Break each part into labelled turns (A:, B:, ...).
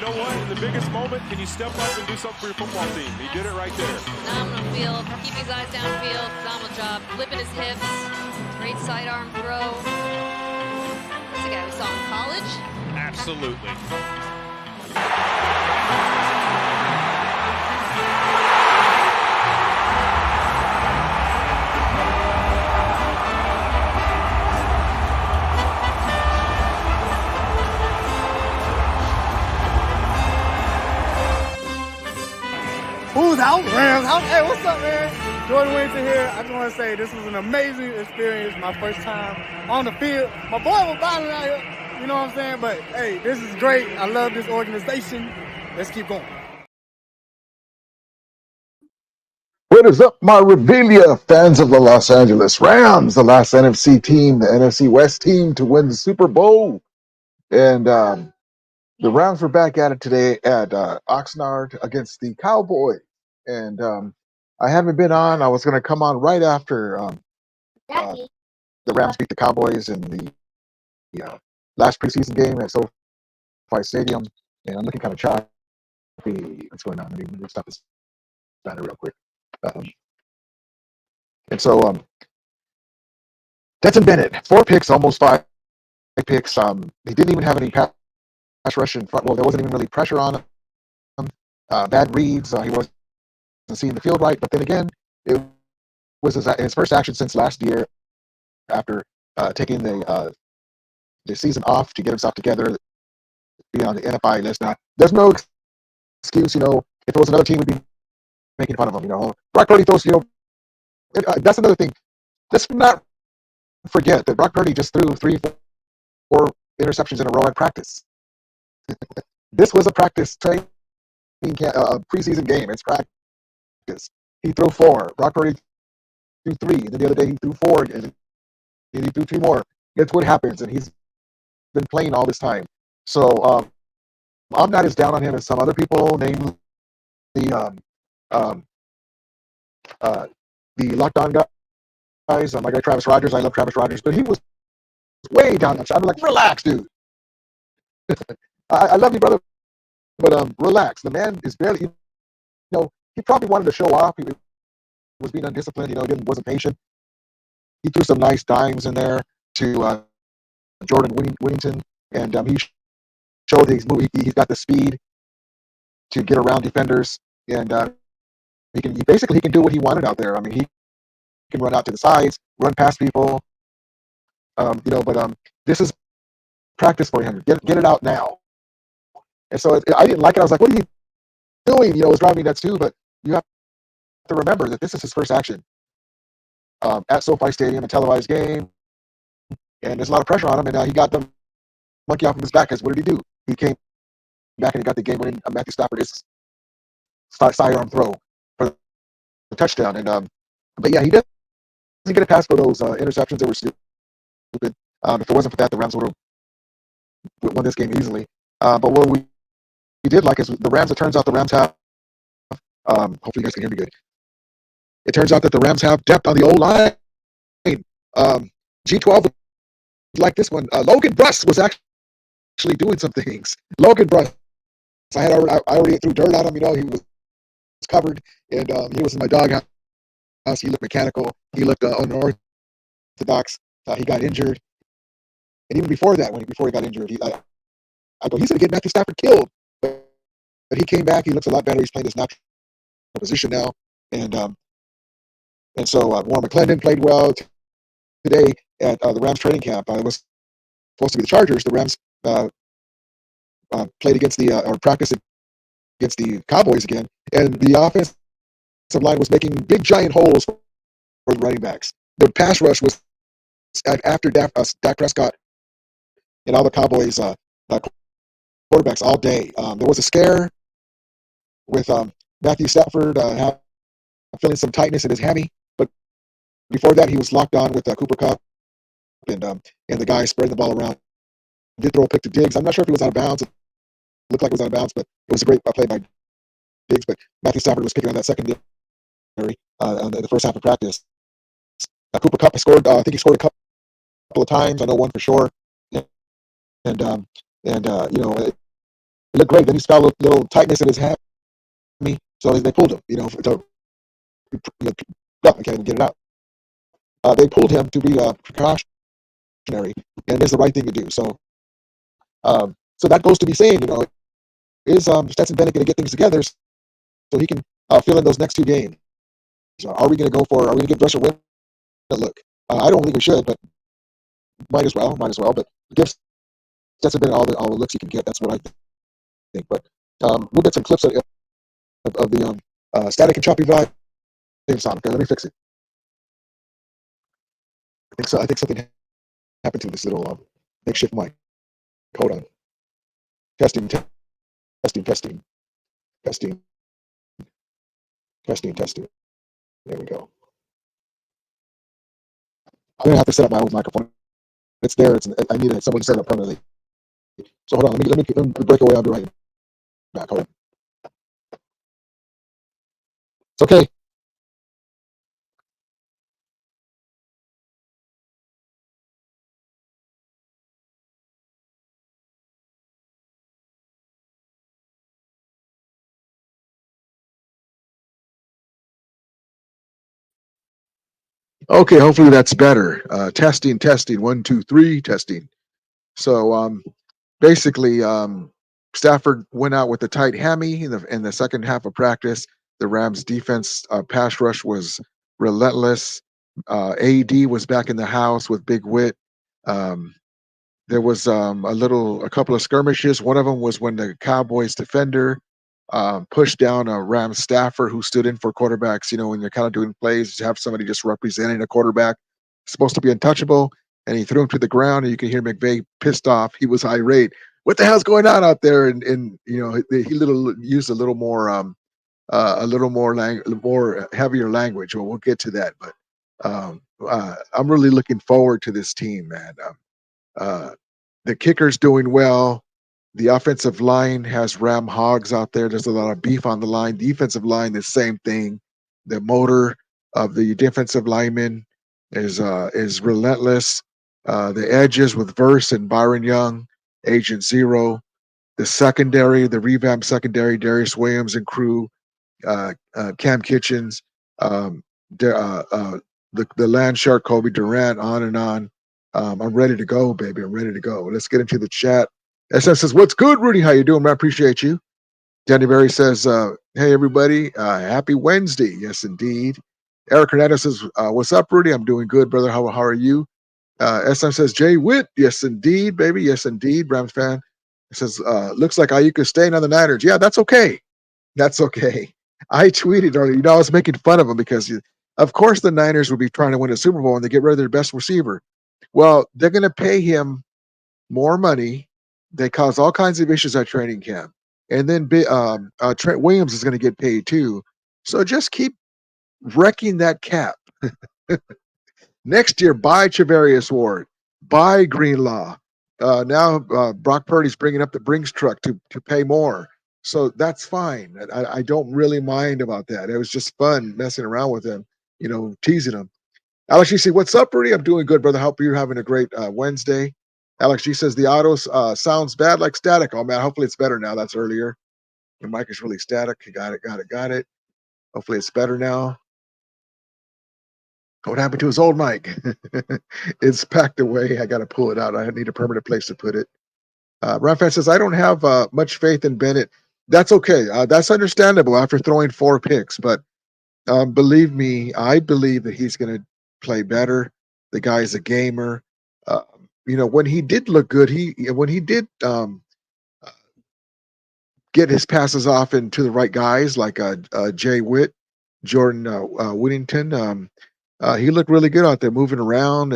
A: know what? In the biggest moment, can you step up and do something for your football team? He did it right there.
B: Phenomenal field. Keeping his eyes downfield. Phenomenal job. Flipping his hips. Great sidearm throw. That's a guy we saw in college.
A: Absolutely.
C: Who's out, Rams? Hey, what's up, man? Jordan Winter here. I just want to say this was an amazing experience. My first time on the field. My boy was balling out here. You know what I'm saying? But, hey, this is great. I love this organization. Let's keep going.
D: What is up, my Revelia fans of the Los Angeles Rams, the last NFC team, the NFC West team to win the Super Bowl. And the Rams were back at it today at Oxnard against the Cowboys. And I haven't been on. I was going to come on right after the Rams beat the Cowboys in the last preseason game at SoFi Stadium. And I'm looking kind of choppy. What's going on? Let me stop this banner real quick. And so Stetson Bennett, 4 picks, almost 5 picks. He didn't even have any pass rush in front. Well, there wasn't even really pressure on him. Bad reads. He wasn't seeing the field right. But then again, it was his first action since last year after taking the season off to get himself together, be on the NFI list. Now, there's no excuse, If it was another team, we'd be making fun of him, Brock Purdy throws, that's another thing. Let's not forget that Brock Purdy just threw 3, 4 interceptions in a row at practice. This was a practice training preseason game. It's practice. He threw 4. Brock Purdy threw 3. And then the other day he threw 4 and he threw 3 more. That's what happens, and he's been playing all this time. So I'm not as down on him as some other people, namely the lockdown guys. My guy Travis Rogers. I love Travis Rogers, but he was way down. I'm like, relax, dude. I love you, brother, but relax. The man is barely, he probably wanted to show off. He was being undisciplined. He wasn't patient. He threw some nice dimes in there to Jordan Whittington, and he showed he's got the speed to get around defenders, and he can do what he wanted out there. I mean, he can run out to the sides, run past people, but this is practice for him. Get it out now. And so I didn't like it. I was like, what are you doing? It was driving me nuts too, but you have to remember that this is his first action at SoFi Stadium, a televised game, and there's a lot of pressure on him, and he got the monkey off of his back. Because what did he do? He came back and he got the game-winning Matthew Stafford's sidearm throw for the touchdown. And but yeah, he doesn't get a pass for those interceptions that were stupid. If it wasn't for that, the Rams would have won this game easily. But what we did like is the Rams. It turns out the Rams have. Hopefully, you guys can hear me good. It turns out that the Rams have depth on the O-line. G12 like this one. Logan Bruss was actually doing some things. Logan Bruss. I already threw dirt on him. He was covered, and he was in my doghouse. He looked mechanical. He looked unorthodox. He got injured, and even before that, before he got injured, I go, he's going to get Matthew Stafford killed. But he came back. He looks a lot better. He's playing his natural position now, and so Warren McClendon played well today at the Rams training camp. It was supposed to be the Chargers. The Rams played against or practiced against the Cowboys again, and the offensive line was making big giant holes for the running backs. The pass rush was after Dak Prescott and all the Cowboys quarterbacks all day. There was a scare with Matthew Stafford feeling some tightness in his hammy, but before that he was locked on with Kupp, and the guy spreading the ball around. Did throw a pick to Diggs. I'm not sure if he was out of bounds. It looked like it was out of bounds, but it was a great play by Diggs. But Matthew Stafford was picking on that secondary on the first half of practice. Kupp scored. I think he scored a couple of times. I know one for sure. And He looked great. Then he's got a little tightness in his hammy, so they pulled him. You know, I can't even get it out. They pulled him to be precautionary, and it's the right thing to do. So that goes to be saying, you know, is Stetson Bennett going to get things together so he can fill in those next 2 games? Are we going to give Drescher Whitt a look? I don't think we should, but might as well. But give Stetson Bennett all the looks he can get. That's what I think. But we'll get some clips of the static and choppy vibe. Okay, let me fix it. I think something happened to this little makeshift mic. Hold on. Testing. There we go. I'm gonna have to set up my own microphone. It's there. I need someone to set it up permanently. So hold on. Let me break away. I'll be right back. Hold on. It's okay. Okay, hopefully that's better. Testing. 1, 2, 3. Testing. So basically, Stafford went out with a tight hammy in the second half of practice. The Rams' defense pass rush was relentless. AD was back in the house with Big Whitt. There was a couple of skirmishes. One of them was when the Cowboys defender pushed down a Rams staffer who stood in for quarterbacks. You know, when you're kind of doing plays, you have somebody just representing a quarterback, supposed to be untouchable, and he threw him to the ground. And you can hear McVay pissed off. He was irate. What the hell's going on out there? And you know, he used a little more more heavier language. Well, we'll get to that, but I'm really looking forward to this team, man. The kicker's doing well. The offensive line has ram hogs out there. There's a lot of beef on the line. Defensive line, the same thing. The motor of the defensive linemen is relentless. The edges with Verse and Byron Young, Agent Zero. The secondary, the revamped secondary, Darius Williams and crew, Cam Kitchens, the land shark, Kobe Durant, on and on. I'm ready to go, baby. I'm ready to go. Let's get into the chat. SF says, "What's good, Rudy? How you doing, man? I appreciate you." Danny Berry says, "Hey, everybody. Happy Wednesday." Yes, indeed. Eric Hernandez says, "What's up, Rudy? I'm doing good, brother. How are you?" SM says, "Jay Whitt." Yes, indeed, baby. Yes, indeed. Rams fan. It says, "Looks like Ayuka's staying on the Niners." Yeah, that's okay. That's okay. I tweeted earlier, you know, I was making fun of him because, of course, the Niners would be trying to win a Super Bowl and they get rid of their best receiver. Well, they're going to pay him more money. They cause all kinds of issues at training camp. And then Trent Williams is going to get paid too. So just keep wrecking that cap. Next year, buy Charvarius Ward, buy Greenlaw. Now Brock Purdy's bringing up the Brinks truck to pay more. So that's fine. I don't really mind about that. It was just fun messing around with him, you know, teasing him. Alex G says, "What's up, Rudy? I'm doing good, brother. Hope you're having a great Wednesday." Alex G says, "The auto sounds bad like static." Oh, man, hopefully it's better now. That's earlier. Your mic is really static. Got it. Hopefully it's better now. What happened to his old mic? It's packed away. I got to pull it out. I need a permanent place to put it. Rafa says, "I don't have much faith in Bennett." That's okay. That's understandable after throwing 4 picks. But believe me, I believe that he's going to play better. The guy's a gamer. You know, when he did look good, when he did get his passes off into the right guys like Jay Whitt, Jordan Whittington, he looked really good out there moving around.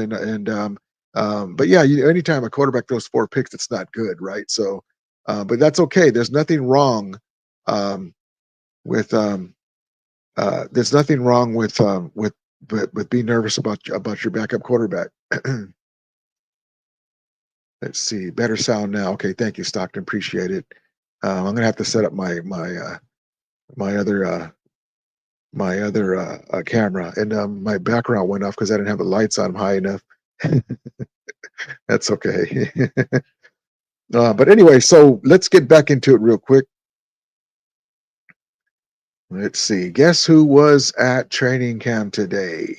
D: But yeah, anytime a quarterback throws 4 picks, it's not good, right? So, but that's okay. There's nothing wrong with there's nothing wrong with being nervous about your backup quarterback. Let's see, better sound now. Okay, thank you, Stockton. Appreciate it. I'm gonna have to set up my other camera, and my background went off because I didn't have the lights on high enough. That's okay. But anyway, so let's get back into it real quick. Let's see. Guess who was at training camp today?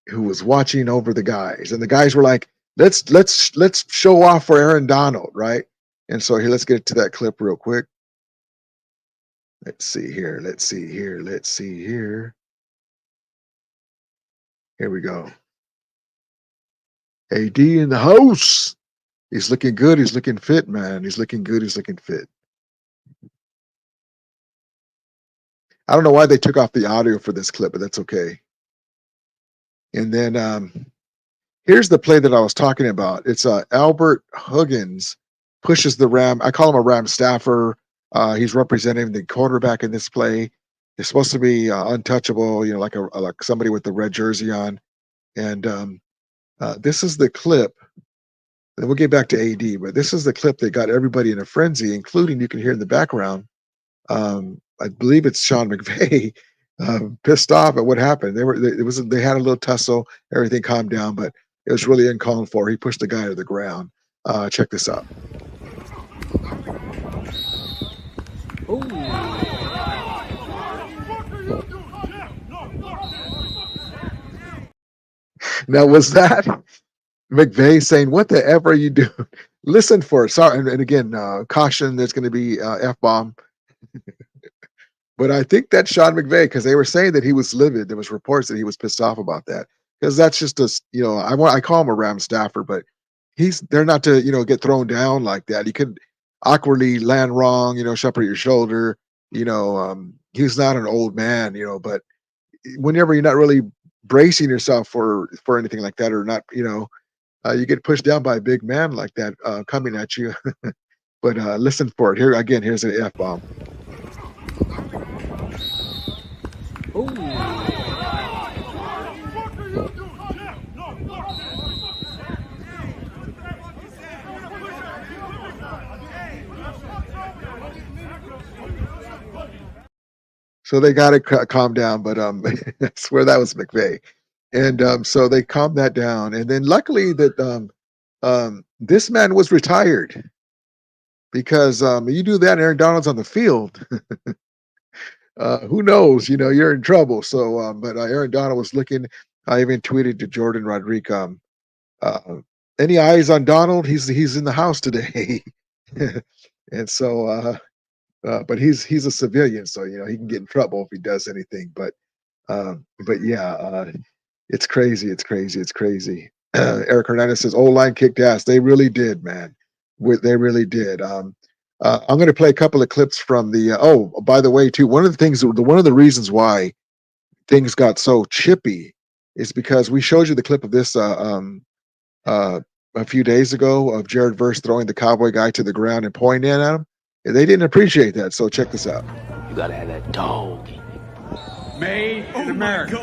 D: Who was watching over the guys? And the guys were like, let's show off for Aaron Donald, right? And so here, let's get to that clip real quick. Let's see here. Let's see here. Let's see here. Here we go. AD in the house. He's looking good. He's looking fit, man. He's looking good. He's looking fit. I don't know why they took off the audio for this clip, but that's okay. And then here's the play that I was talking about. It's Albert Huggins pushes the Ram. I call him a Ram staffer. He's representing the quarterback in this play. They're supposed to be untouchable, you know, like somebody with the red jersey on. And this is the clip. And we'll get back to AD, but this is the clip that got everybody in a frenzy, including, you can hear in the background, I believe it's Sean McVay, pissed off at what happened. They had a little tussle, everything calmed down, but it was really uncalled for. He pushed the guy to the ground. Check this out. Now, was that McVay saying, "What the F are you doing?" Listen for it. Sorry, and again, caution. There's going to be F-bomb. But I think that's Sean McVay, because they were saying that he was livid. There was reports that he was pissed off about that, because that's just I call him a Ram staffer, but they're not to get thrown down like that. He could awkwardly land wrong, shepherd your shoulder. He's not an old man, but whenever you're not really bracing yourself for anything like that, or not, you get pushed down by a big man like that coming at you. But listen for it. Here again, here's an F-bomb. So they got to calm down, but I swear that was McVay. And so they calmed that down. And then luckily that this man was retired, because you do that and Aaron Donald's on the field. Who knows? You're in trouble. So, but Aaron Donald was looking. I even tweeted to Jordan Rodriguez, any eyes on Donald? He's in the house today. And so, but he's a civilian, so he can get in trouble if he does anything. But yeah, it's crazy. It's crazy. It's crazy. Eric Hernandez says, "O-line kicked ass." They really did, man. They really did. I'm going to play a couple of clips from the. By the way, too, one of the reasons why things got so chippy is because we showed you the clip of this a few days ago of Jared Verse throwing the cowboy guy to the ground and pointing at him. And they didn't appreciate that. So check this out.
E: You gotta have that dog.
A: Made in America.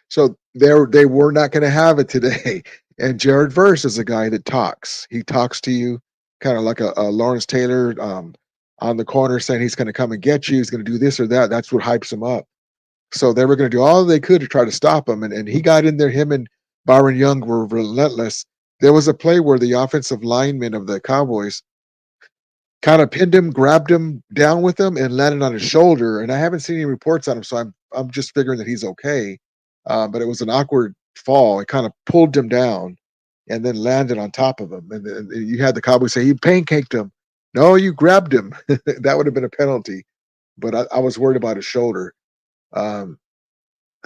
D: So they were not going to have it today. And Jared Verse is a guy that talks. He talks to you kind of like a Lawrence Taylor on the corner, saying he's going to come and get you. He's going to do this or that. That's what hypes him up. So they were going to do all they could to try to stop him. And he got in there. Him and Byron Young were relentless. There was a play where the offensive lineman of the Cowboys kind of pinned him, grabbed him down with him, and landed on his shoulder. And I haven't seen any reports on him, so I'm just figuring that he's okay. But it was an awkward fall. It kind of pulled him down and then landed on top of him. And then you had the Cowboys say, "You pancaked him." No, you grabbed him. That would have been a penalty. But I was worried about his shoulder.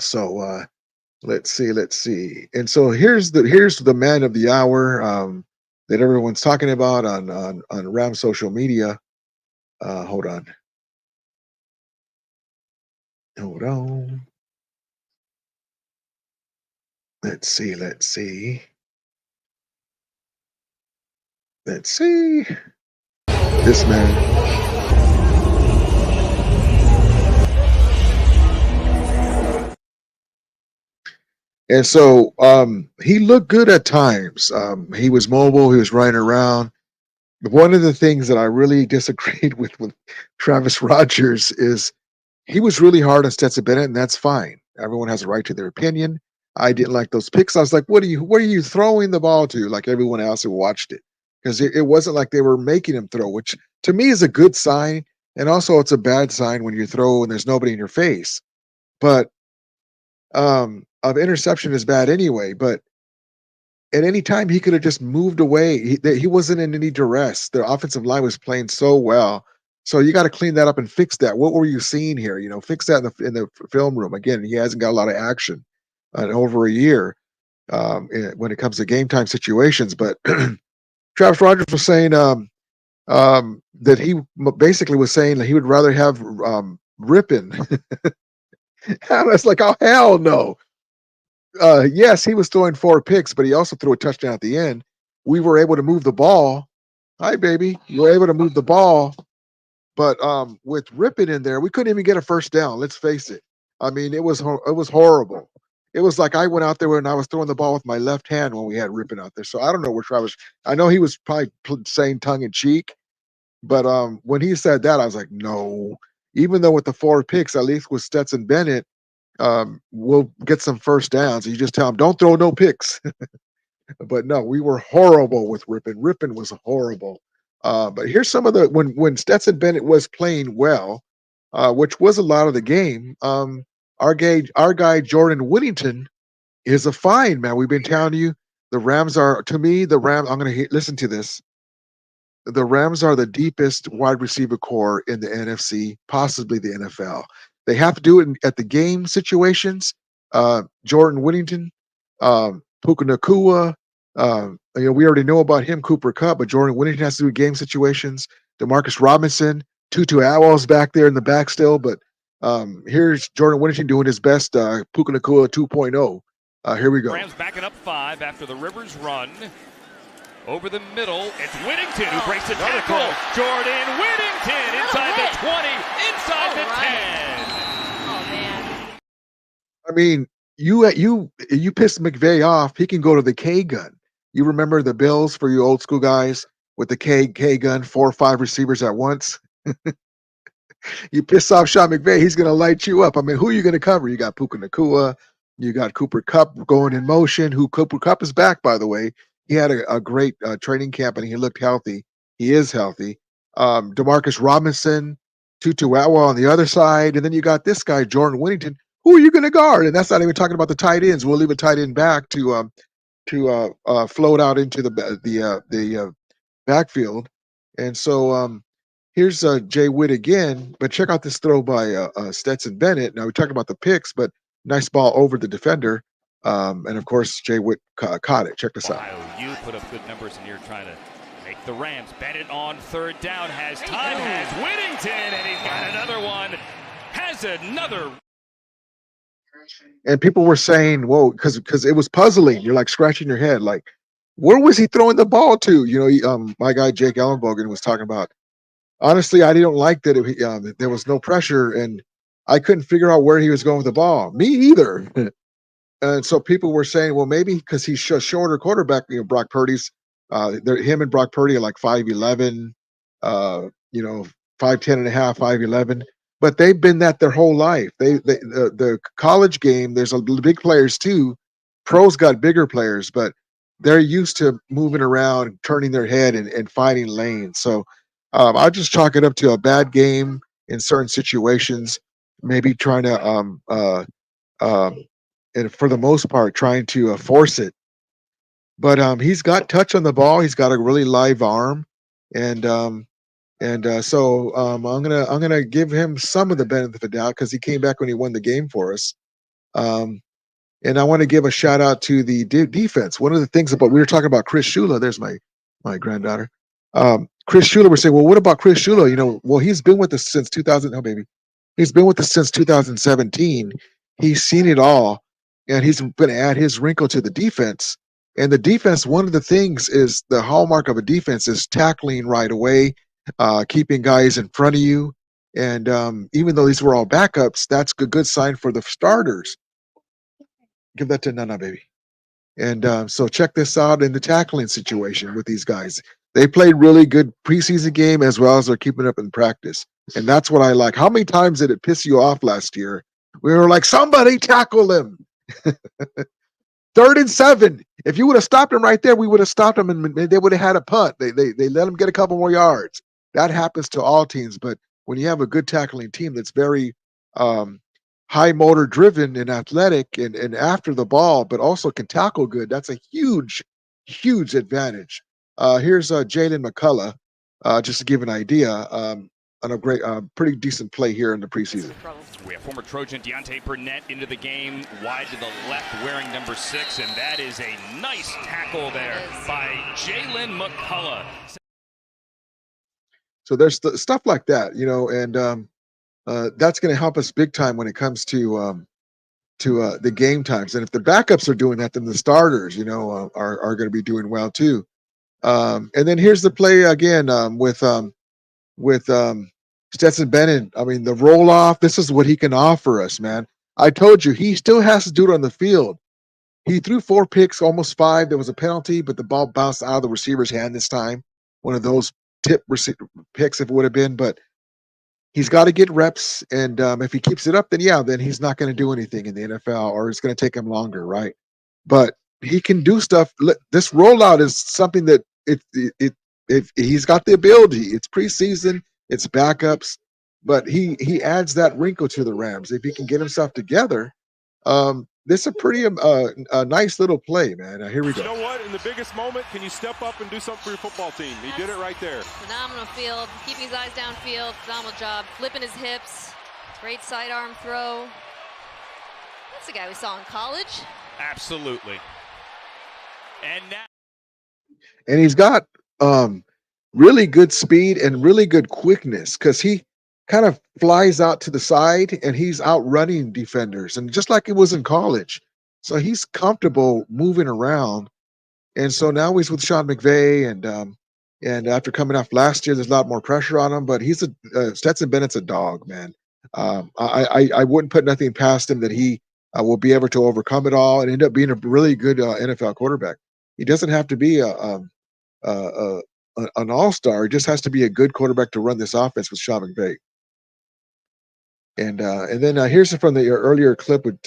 D: So let's see. And so here's the man of the hour that everyone's talking about on Ram social media. Hold on. Let's see. This man. And so he looked good at times. He was mobile. He was running around. One of the things that I really disagreed with Travis Rogers is he was really hard on Stetson Bennett, and that's fine. Everyone has a right to their opinion. I didn't like those picks. I was like, where are you throwing the ball to? Like everyone else who watched it. Because it wasn't like they were making him throw, which to me is a good sign. And also it's a bad sign when you throw and there's nobody in your face. But of interception is bad anyway. But at any time he could have just moved away. He wasn't in any duress. The offensive line was playing so well. So you got to clean that up and fix that. What were you seeing here? Fix that in the film room. Again, he hasn't got a lot of action in over a year when it comes to game time situations. But Travis Rogers was saying that he basically was saying that he would rather have Rippin. And it's like, oh, hell no. Yes, he was throwing 4 picks, but he also threw a touchdown at the end. We were able to move the ball. Hi, baby. We were able to move the ball. But with Rippin in there, we couldn't even get a first down. Let's face it. I mean, it was horrible. It was like I went out there and I was throwing the ball with my left hand when we had Rippin out there. So I don't know where Travis. I know he was probably saying tongue in cheek, but when he said that, I was like, no. Even though with the 4 picks, at least with Stetson Bennett, we'll get some first downs. You just tell him, don't throw no picks. But no, we were horrible with Rippin. Rippin was horrible. But here's some of the when Stetson Bennett was playing well, which was a lot of the game. Our guy Jordan Whittington is a find, man. We've been telling you the Rams are, to me, the Rams. I'm going to listen to this. The Rams are the deepest wide receiver core in the NFC, possibly the NFL. They have to do it at the game situations. Jordan Whittington, Puka Nakua. We already know about him, Cooper Kupp, but Jordan Whittington has to do game situations. Demarcus Robinson, Tutu Atwell's back there in the back still, but here's Jordan Whittington doing his best. Puka Nakua 2.0. Here we go.
F: Rams backing up 5 after the Rivers run. Over the middle, it's Whittington who breaks the tackle. Jordan Whittington inside the 20, inside the 10.
B: Oh, man.
D: I mean, you piss McVay off, he can go to the K gun. You remember the Bills for you old school guys with the K gun, 4 or 5 receivers at once? You piss off Sean McVay, he's going to light you up. I mean, who are you going to cover? You got Puka Nakua, you got Cooper Kupp going in motion. Cooper Kupp is back, by the way. He had a great training camp and he looked healthy. He is healthy. Demarcus Robinson, Tutu Atwell on the other side, and then you got this guy Jordan Whittington. Who are you going to guard? And that's not even talking about the tight ends. We'll leave a tight end back to float out into the backfield. And so here's Jay Whitt again. But check out this throw by Stetson Bennett. Now we talked about the picks, but nice ball over the defender. And of course, Jay Whitt caught it. Check this out.
F: You put up good numbers in here trying to make the Rams. Bennett on 3rd down has time, has Whittington, and he's got another one. Has another.
D: And people were saying, whoa, because it was puzzling. You're like scratching your head, like, where was he throwing the ball to? My guy Jake Ellenbogen was talking about. Honestly, I didn't like that there was no pressure, and I couldn't figure out where he was going with the ball. Me either. And so people were saying, well, maybe because he's a shorter quarterback, Brock Purdy's, him and Brock Purdy are like 5'11", 5'10 and a half, 5'11". But they've been that their whole life. The college game, there's big players too. Pros got bigger players, but they're used to moving around, turning their head and finding lanes. So I'll just chalk it up to a bad game in certain situations, maybe trying to and for the most part, trying to force it. But he's got touch on the ball. He's got a really live arm, and so I'm gonna give him some of the benefit of the doubt because he came back when he won the game for us. And I want to give a shout out to the defense. One of the things we were talking about Chris Shula. There's my granddaughter. Chris Shula. We're saying, well, what about Chris Shula? Well, he's been with us since 2000. Oh, baby, he's been with us since 2017. He's seen it all. And he's going to add his wrinkle to the defense. And the defense, one of the things is the hallmark of a defense is tackling right away, keeping guys in front of you. And even though these were all backups, that's a good sign for the starters. Give that to Nana, baby. And so check this out in the tackling situation with these guys. They played really good preseason game as well as they're keeping up in practice. And that's what I like. How many times did it piss you off last year? We were like, somebody tackle him. 3rd and 7. If you would have stopped him right there, we would have stopped him, and they would have had a punt. They let him get a couple more yards. That happens to all teams, but when you have a good tackling team that's very high motor driven and athletic and after the ball, but also can tackle good, that's a huge advantage. Here's Jalen McCullough, just to give an idea, on a great, pretty decent play here in the preseason.
F: We have former Trojan Deontay Burnett into the game, wide to the left, wearing number 6, and that is a nice tackle there by Jalen McCullough.
D: So there's stuff like that, and that's going to help us big time when it comes to the game times. And if the backups are doing that, then the starters, are going to be doing well too. And then here's the play again with Stetson Bennett. I mean, the roll off. This is what he can offer us, man. I told you, he still has to do it on the field. He threw 4 picks, almost 5. There was a penalty, but the ball bounced out of the receiver's hand this time. One of those tip picks, if it would have been, but he's got to get reps, and if he keeps it up, then he's not going to do anything in the NFL, or it's going to take him longer, right? But he can do stuff. This rollout is something that if he's got the ability. It's preseason, it's backups, but he adds that wrinkle to the Rams. If he can get himself together, this is a pretty a nice little play, man. Here we go.
A: You know what? In the biggest moment, can you step up and do something for your football team? He did it right there.
B: Phenomenal field, keeping his eyes downfield, phenomenal job, flipping his hips, great sidearm throw. That's the guy we saw in college.
F: Absolutely.
D: And he's got really good speed and really good quickness, because he kind of flies out to the side and he's outrunning defenders, and just like it was in college. So he's comfortable moving around. And so now he's with Sean McVay, and after coming off last year, there's a lot more pressure on him, but he's Stetson Bennett's a dog, man. I wouldn't put nothing past him that he will be able to overcome it all and end up being a really good NFL quarterback. He doesn't have to be an all-star. He just has to be a good quarterback to run this offense with Sean McVay. And then here's from the earlier clip with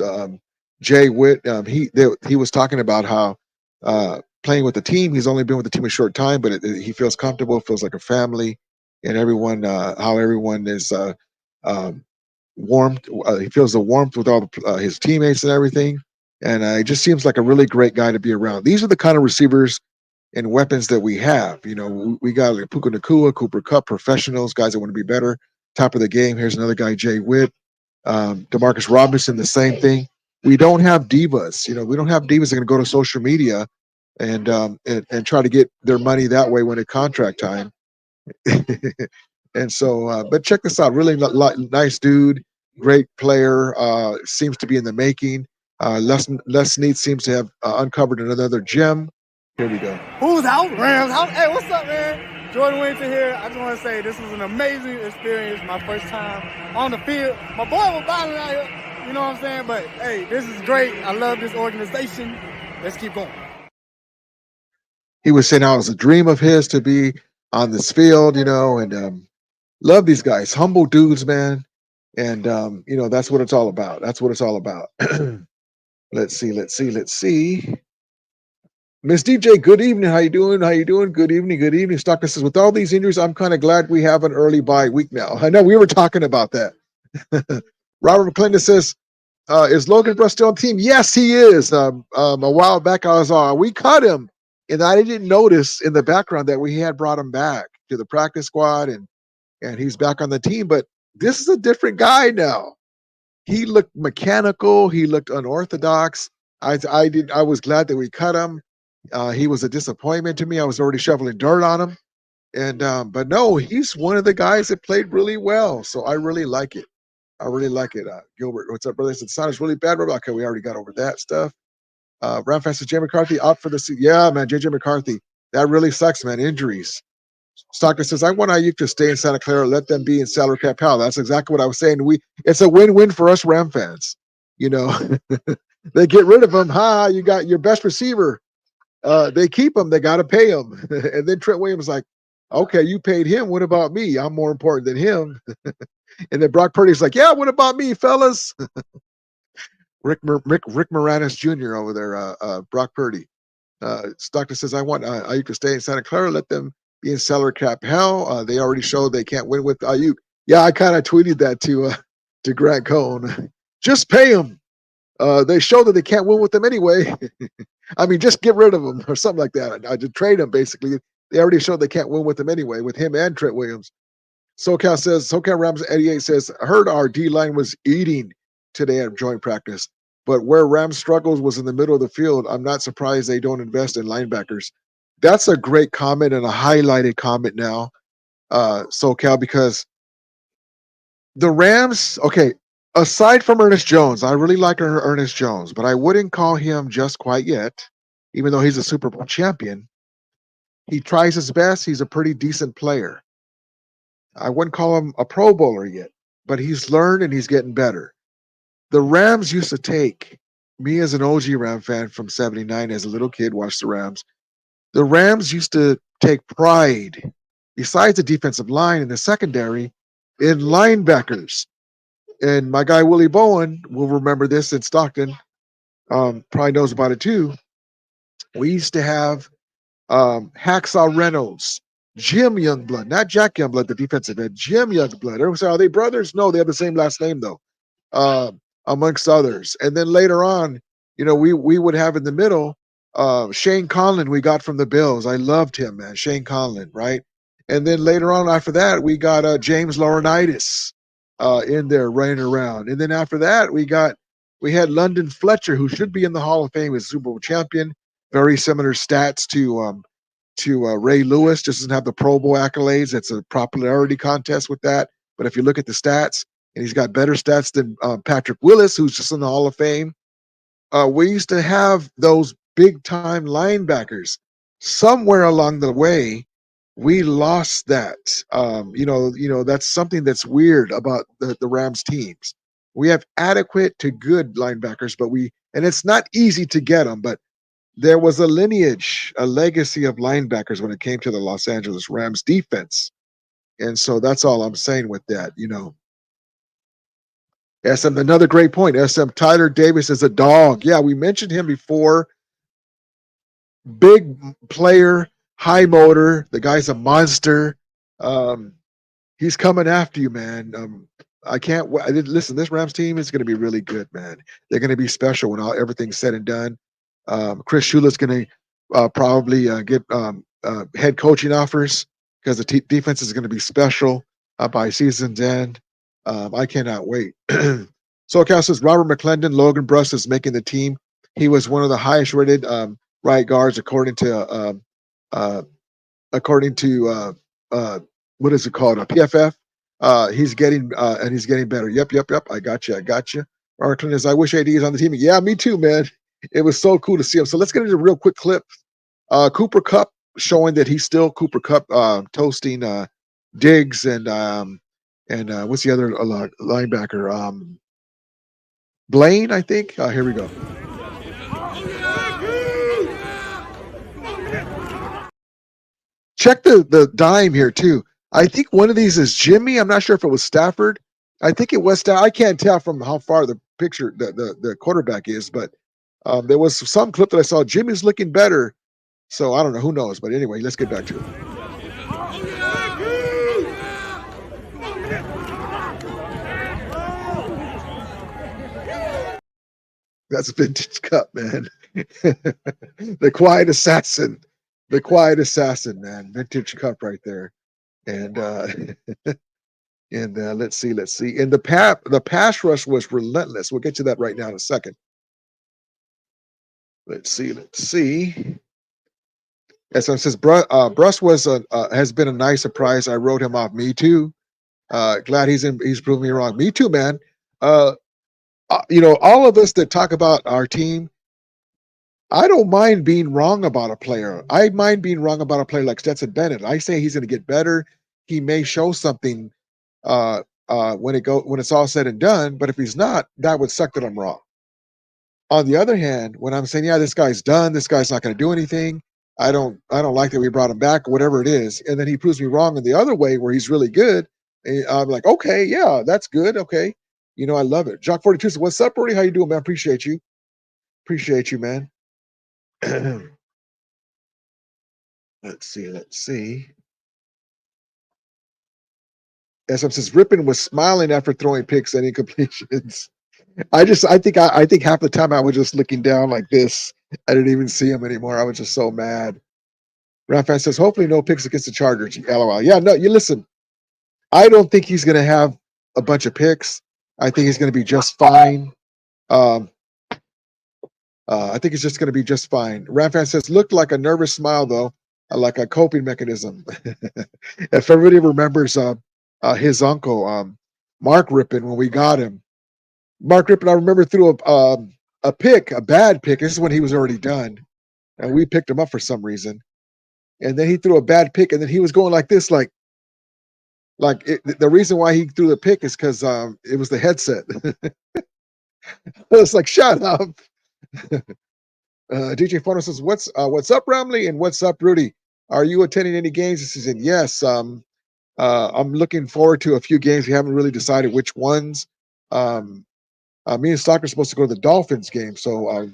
D: Jay Whitt. He was talking about how playing with the team, he's only been with the team a short time, but he feels comfortable, feels like a family, and everyone, how everyone is warmed. He feels the warmth with all his teammates and everything. And it just seems like a really great guy to be around. These are the kind of receivers and weapons that we have. We got like Puka Nacua, Cooper Kupp, professionals, guys that want to be better. Top of the game. Here's another guy, Jay Whitt, Demarcus Robinson, the same thing. We don't have divas. We don't have divas that are going to go to social media and try to get their money that way when it's contract time. And so, but check this out. Really nice dude, great player. Seems to be in the making. Les Snead seems to have uncovered another gem. Here we go.
C: Who's out, Rams? Hey, what's up, man? Jordan Winter here. I just want to say this was an amazing experience. My first time on the field. My boy was battling out here. You know what I'm saying? But, hey, this is great. I love this organization. Let's keep going.
D: He was saying how it was a dream of his to be on this field, and love these guys. Humble dudes, man. And, that's what it's all about. That's what it's all about. Let's see. Miss DJ, good evening. How you doing? Good evening. Stockton says, with all these injuries, I'm kind of glad we have an early bye week now. I know we were talking about that. Robert McClendon says, is Logan Bruss still on the team? Yes, he is. A while back, we cut him, and I didn't notice in the background that we had brought him back to the practice squad, and he's back on the team. But this is a different guy now. He looked mechanical. He looked unorthodox. I was glad that we cut him. He was a disappointment to me. I was already shoveling dirt on him. But no, he's one of the guys that played really well. So I really like it. Gilbert, what's up, brother? The sound is really bad. Okay, we already got over that stuff. Ram Fast says, J. McCarthy out for the season. Yeah, man, J.J. McCarthy. That really sucks, man. Injuries. Stockton says, I want Ayuk to stay in Santa Clara. Let them be in salary cap hell. That's exactly what I was saying. It's a win-win for us Ram fans. They get rid of him. You got your best receiver. They keep him. They got to pay him. And then Trent Williams like, okay, you paid him. What about me? I'm more important than him. And then Brock Purdy's like, yeah, what about me, fellas? Rick Moranis Jr. over there, Brock Purdy. Stockton says, I want Ayuk to stay in Santa Clara. Let them be in salary cap hell. They already showed they can't win with Ayuk. Yeah, I kind of tweeted that to Grant Cohn. Just pay them. They show that they can't win with them anyway. I mean, just get rid of them or something like that. I just trade them, basically. They already showed they can't win with them anyway, with him and Trent Williams. SoCal Rams 88 says, I heard our D-line was eating today at joint practice, but where Rams struggles was in the middle of the field. I'm not surprised they don't invest in linebackers. That's a great comment and a highlighted comment now, SoCal, because the Rams, okay, aside from Ernest Jones, I really like Ernest Jones, but I wouldn't call him just quite yet, even though he's a Super Bowl champion. He tries his best. He's a pretty decent player. I wouldn't call him a Pro Bowler yet, but he's learned and he's getting better. The Rams used to take, me as an OG Ram fan from 79 as a little kid, watched the Rams. The Rams used to take pride, besides the defensive line and the secondary, in linebackers. And my guy Willie Bowen will remember this in Stockton, probably knows about it too. We used to have Hacksaw Reynolds, Jim Youngblood, not Jack Youngblood, the defensive end, Jim Youngblood. Everyone say, are they brothers? No, they have the same last name, though, amongst others. And then later on, we would have in the middle Shane Conlon we got from the Bills. I loved him, man, Shane Conlon, right? And then later on after that, we got James Laurinaitis in there running around. And then after that, we had London Fletcher, who should be in the Hall of Fame as Super Bowl champion. Very similar stats to Ray Lewis. Just doesn't have the Pro Bowl accolades. It's a popularity contest with that. But if you look at the stats, and he's got better stats than Patrick Willis, who's just in the Hall of Fame. We used to have those big-time linebackers. Somewhere along the way, we lost that. That's something that's weird about the Rams teams. We have adequate to good linebackers, and it's not easy to get them, but there was a lineage, a legacy of linebackers when it came to the Los Angeles Rams defense. And so that's all I'm saying with that, SM, another great point. SM, Tyler Davis is a dog. Yeah, we mentioned him before. Big player, high motor. The guy's a monster. He's coming after you, man. I can't wait. Listen, this Rams team is going to be really good, man. They're going to be special when everything's said and done. Chris Shula's going to probably get head coaching offers because the defense is going to be special by season's end. I cannot wait. SoCal says Robert McClendon, Logan Bruss is making the team. He was one of the highest rated right guards according to what is it called? PFF. He's getting better. Yep. I got you. Robert McClendon says, I wish AD is on the team. Yeah, me too, man. It was so cool to see him. So let's get into a real quick clip. Cooper Kupp showing that he's still Cooper Kupp toasting Diggs and what's the other linebacker? Blaine, I think. Here we go. Check the dime here too. I think one of these is Jimmy. I'm not sure if it was Stafford. I think it was Stafford. I can't tell from how far the picture the quarterback is, but there was some clip that I saw. Jimmy's looking better. So I don't know. Who knows? But anyway, let's get back to it. That's vintage Kupp, man. The quiet assassin, man. Vintage Kupp right there. And let's see. And the pass rush was relentless. We'll get to that right now in a second. Let's see. Yes, it says Bruss has been a nice surprise. I wrote him off. Me too. Glad he's proved me wrong. Me too, man. All of us that talk about our team, I don't mind being wrong about a player. I mind being wrong about a player like Stetson Bennett. I say he's going to get better. He may show something when it's all said and done. But if he's not, that would suck that I'm wrong. On the other hand, when I'm saying, yeah, this guy's done, this guy's not going to do anything, I don't like that we brought him back, whatever it is, and then he proves me wrong in the other way where he's really good, I'm like, okay, yeah, that's good, okay. You know, I love it. Jock 42 says, "What's up, Brody? How you doing, man? Appreciate you. Appreciate you, man." Let's see. SM says Rippon was smiling after throwing picks and incompletions. I think half the time I was just looking down like this. I didn't even see him anymore. I was just so mad. Rafa says, hopefully no picks against the Chargers. LOL. Yeah, no, you listen. I don't think he's gonna have a bunch of picks. I think he's gonna be just fine. I think it's just gonna be just fine. Rafa says, looked like a nervous smile though, like a coping mechanism. If everybody remembers his uncle, Mark Rippon, when we got him. Mark Rippon, I remember threw a pick, a bad pick. This is when he was already done, and we picked him up for some reason. And then he threw a bad pick, and then he was going like this, the reason why he threw the pick is because it was the headset. It's like, shut up. DJ Fono says, what's up, Ramley, and what's up, Rudy? Are you attending any games this season? Yes. I'm looking forward to a few games. We haven't really decided which ones. Me and Stock are supposed to go to the Dolphins game, so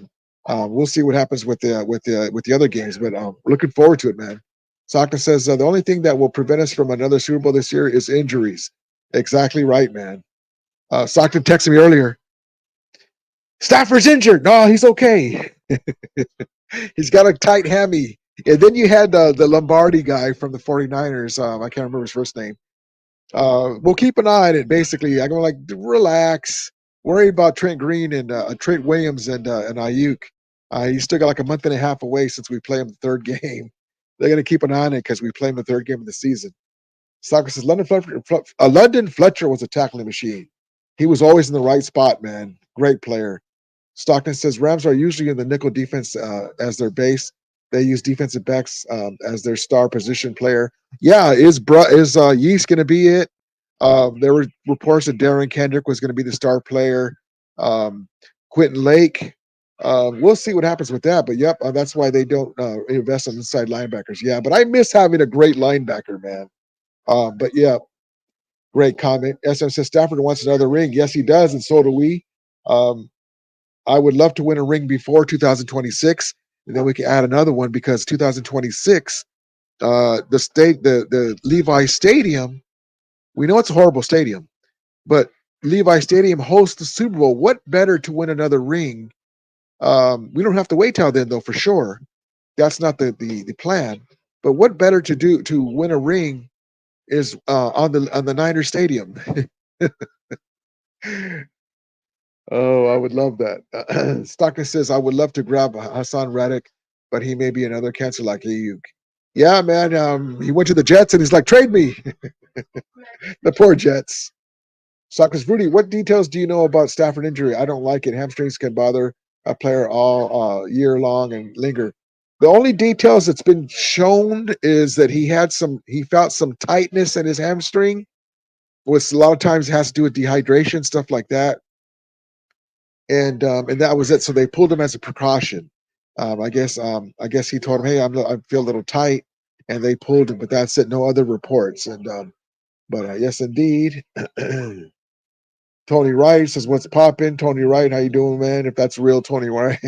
D: we'll see what happens with the other games. But looking forward to it, man. Stockton says the only thing that will prevent us from another Super Bowl this year is injuries. Exactly right, man. Stockton texted me earlier. Stafford's injured. No, he's okay. He's got a tight hammy. And then you had the Lombardi guy from the 49ers. I can't remember his first name. We'll keep an eye on it. Basically, I'm going to relax. Worry about Trent Green and Trent Williams and Ayuk. He's still got like a month and a half away since we play him the third game. They're going to keep an eye on it because we play him the third game of the season. Soccer says London Fletcher was a tackling machine. He was always in the right spot, man. Great player. Stockton says Rams are usually in the nickel defense as their base. They use defensive backs as their star position player. Yeah, is Yeast going to be it? There were reports that Darren Kendrick was going to be the star player. Quentin Lake. We'll see what happens with that. But yep, that's why they don't invest in inside linebackers. Yeah, but I miss having a great linebacker, man. But yeah, great comment. SM says Stafford wants another ring. Yes, he does, and so do we. I would love to win a ring before 2026, and then we can add another one because 2026, the Levi Stadium. We know it's a horrible stadium, but Levi Stadium hosts the Super Bowl. What better to win another ring? We don't have to wait till then, though, for sure. That's not the plan. But what better to do to win a ring is on the Niners Stadium. Oh, I would love that. Stockton says I would love to grab Hassan Reddick, but he may be another cancer like Ayuk. Yeah, man. He went to the Jets and he's like, trade me. The poor Jets. Stockton's Rudy, what details do you know about Stafford injury? I don't like it. Hamstrings can bother a player all year long and linger. The only details that's been shown is that he felt some tightness in his hamstring, which a lot of times has to do with dehydration, stuff like that. And that was it. So they pulled him as a precaution. I guess he told him, hey, I feel a little tight, and they pulled him. But that's it. No other reports. And but yes, indeed. Tony Wright says, "What's poppin'?" Tony Wright, how you doing, man? If that's real, Tony Wright.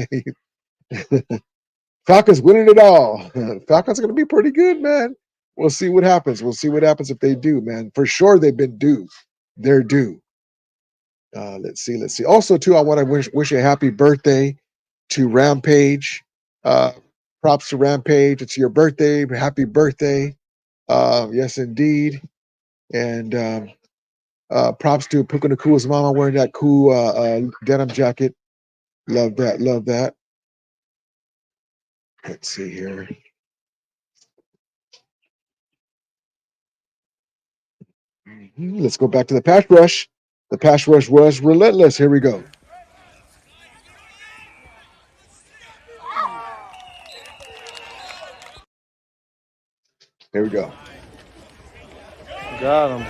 D: Falcons winning it all. Falcons are going to be pretty good, man. We'll see what happens. We'll see what happens if they do, man. For sure, they've been due. They're due. Let's see. Also, too, I want to wish a happy birthday to Rampage. Props to Rampage. It's your birthday. Happy birthday. Yes, indeed. And props to Puka Nakua's mama wearing that cool denim jacket. Love that. Love that. Let's see here. Let's go back to the pass rush. The pass rush was relentless. Here we go. Here we go.
C: Got him.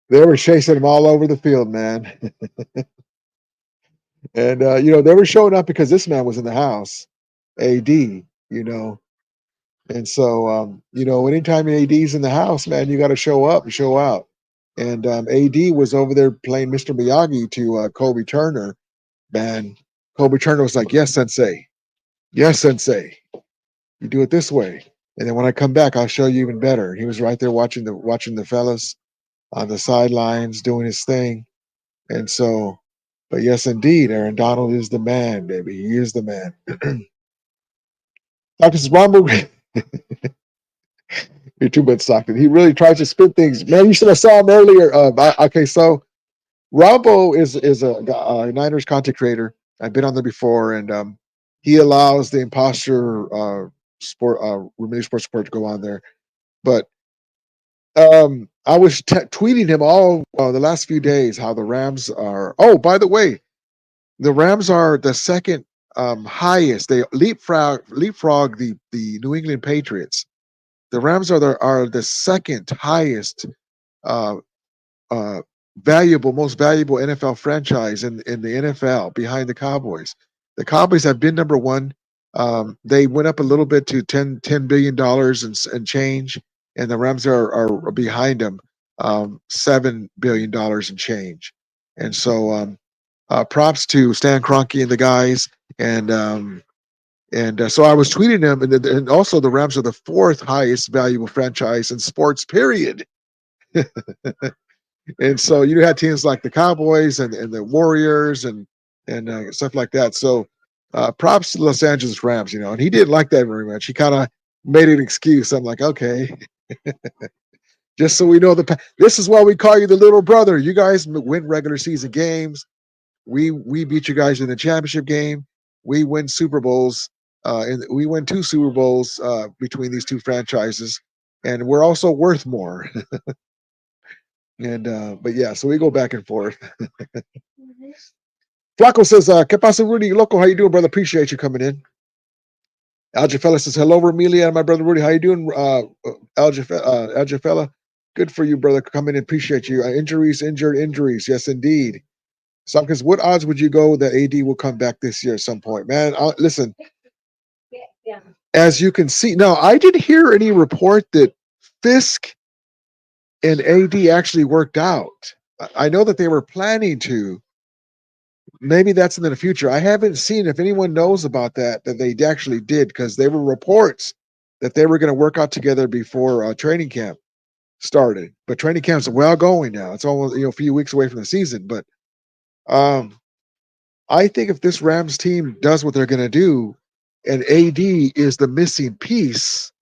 D: They were chasing him all over the field, man. And, they were showing up because this man was in the house. AD, And so, anytime AD's in the house, man, you got to show up and show out. And AD was over there playing Mr. Miyagi to Kobe Turner. Man, Kobe Turner was like, "Yes, sensei. Yes, sensei. You do it this way." And then when I come back, I'll show you even better. He was right there watching the fellas on the sidelines doing his thing. And so, but yes, indeed, Aaron Donald is the man, baby. He is the man. Dr. Sparmer, you're too much Stockton. He really tries to spin things. Man, you should have saw him earlier. Okay, so Rombo is a Niners content creator. I've been on there before, and he allows the imposter remedial sports report to go on there. But I was tweeting him all the last few days how the Rams are. Oh, by the way, the Rams are the second highest. They leapfrog the New England Patriots. The Rams are the second highest uh, most valuable NFL franchise in the NFL behind the Cowboys. The Cowboys have been number one. They went up a little bit to $10 billion and change, and the Rams are behind them, $7 billion and change. And so props to Stan Kroenke and the guys. And so I was tweeting them, and also the Rams are the fourth highest valuable franchise in sports, period. And so you had teams like the Cowboys and the Warriors and stuff like that. So props to the Los Angeles Rams, and he didn't like that very much. He kind of made an excuse. I'm like, okay, just so we know this is why we call you the little brother. You guys win regular season games. We beat you guys in the championship game. We win Super Bowls. And we win 2 Super Bowls between these two franchises, and we're also worth more. And but yeah, so we go back and forth. Flacco says, "Que pasa, Rudy? Loco, how you doing, brother? Appreciate you coming in." Aljafella says, "Hello, Vermilia, and my brother Rudy. How you doing, Aljafella? Good for you, brother. Coming in, appreciate you. Injuries. Yes, indeed. So, because what odds would you go that AD will come back this year at some point, man? Listen, as you can see, now I didn't hear any report that Fisk and AD actually worked out. I know that they were planning to. Maybe that's in the future. I haven't seen if anyone knows about that they actually did, because there were reports that they were going to work out together before training camp started. But training camp's well going now. It's almost a few weeks away from the season. But I think if this Rams team does what they're going to do, and AD is the missing piece,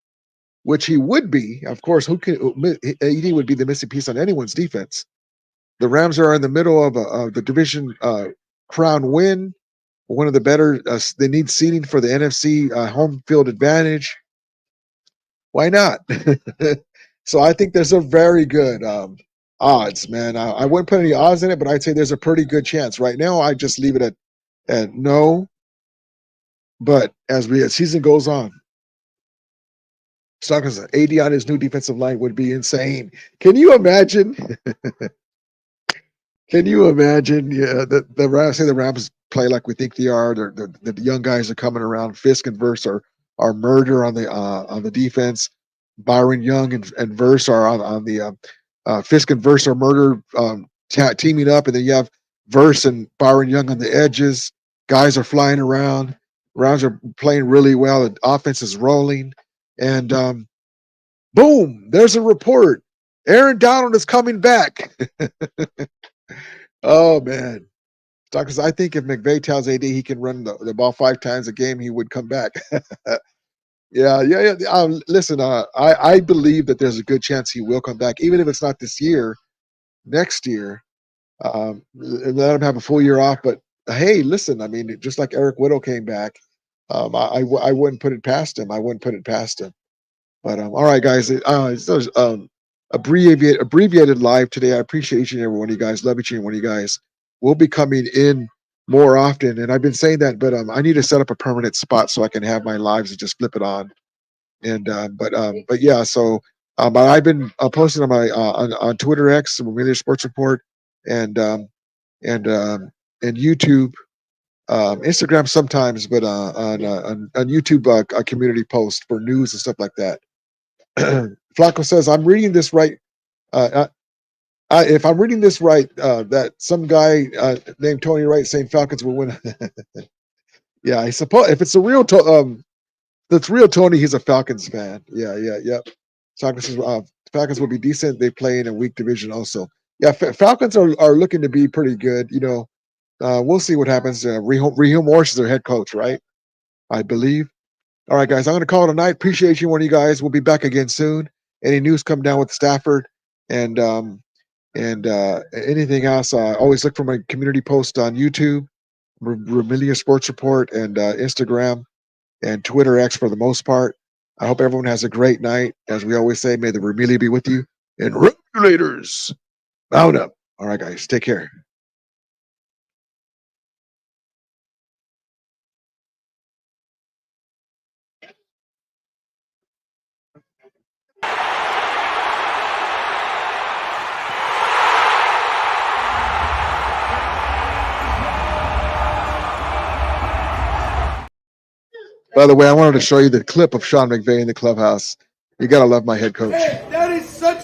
D: which he would be, of course, AD would be the missing piece on anyone's defense. The Rams are in the middle of the division crown win, one of the better. They need seeding for the NFC home field advantage. Why not? So I think there's a very good odds, man. I wouldn't put any odds in it, but I'd say there's a pretty good chance. Right now, I just leave it at no. But as season goes on, Stockton's AD on his new defensive line would be insane. Can you imagine? Can you imagine? Yeah, the Rams play like we think they are. The young guys are coming around. Fisk and Verse are murder on the defense. Byron Young and Verse are on the Fisk and Verse are murder teaming up, and then you have Verse and Byron Young on the edges. Guys are flying around. Rams are playing really well. The offense is rolling, and boom! There's a report. Aaron Donald is coming back. Oh man, because I think if McVay tells AD he can run the ball 5 times a game, he would come back. Yeah. Listen, I believe that there's a good chance he will come back, even if it's not this year, next year. Let him have a full year off. But hey, listen, I mean, just like Eric Whittle came back, I wouldn't put it past him. But all right, guys, abbreviated live today. I appreciate each and every one of you guys. Love each and every one of you guys. We'll be coming in more often, and I've been saying that, but I need to set up a permanent spot so I can have my lives and just flip it on. And but yeah, so but I've been posting on my on Twitter X, Familiar Sports Report, and YouTube. Instagram sometimes, but on YouTube, a community post for news and stuff like that. Flacco says, "I'm reading this right. If I'm reading this right, that some guy named Tony Wright saying Falcons will win." Yeah, I suppose if it's a real, that's real Tony. He's a Falcons fan. Yep. Falcons will be decent. They play in a weak division also. Yeah, Falcons are looking to be pretty good. We'll see what happens. Raheem Morris is their head coach, right? I believe. All right, guys, I'm going to call it a night. Appreciate you, one of you guys. We'll be back again soon. Any news come down with Stafford and anything else, always look for my community post on YouTube, Remilia Sports Report, and Instagram and Twitter X for the most part. I hope everyone has a great night. As we always say, may the Remilia be with you. And regulators, mount up. All right, guys, take care. By the way, I wanted to show you the clip of Sean McVay in the clubhouse. You got to love my head coach.
G: Hey, that is such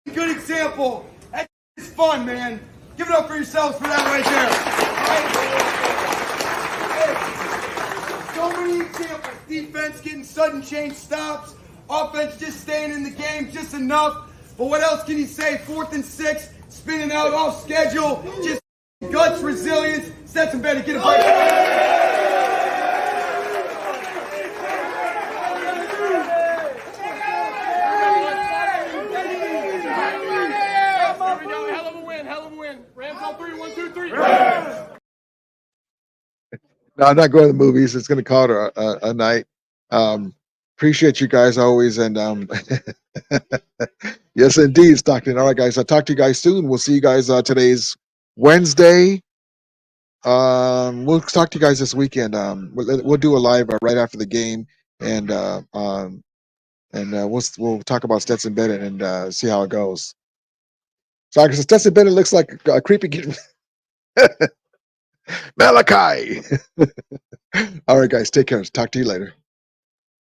G: a good example. That is fun, man. Give it up for yourselves for that right there. Hey, so many examples. Defense getting sudden change stops. Offense just staying in the game just enough. But what else can you say? 4th and 6, spinning out off schedule. Just guts, resilience. Stetson Bennett, get a break.
D: No, I'm not going to the movies. It's going to call it a night. Appreciate you guys always. And yes, indeed, Stockton. All right, guys. I'll talk to you guys soon. We'll see you guys. Today's Wednesday. We'll talk to you guys this weekend. We'll do a live right after the game, and we'll talk about Stetson Bennett and see how it goes. So, because Stetson Bennett looks like a creepy kid. Malachi. All right, guys. Take care. Talk to you later.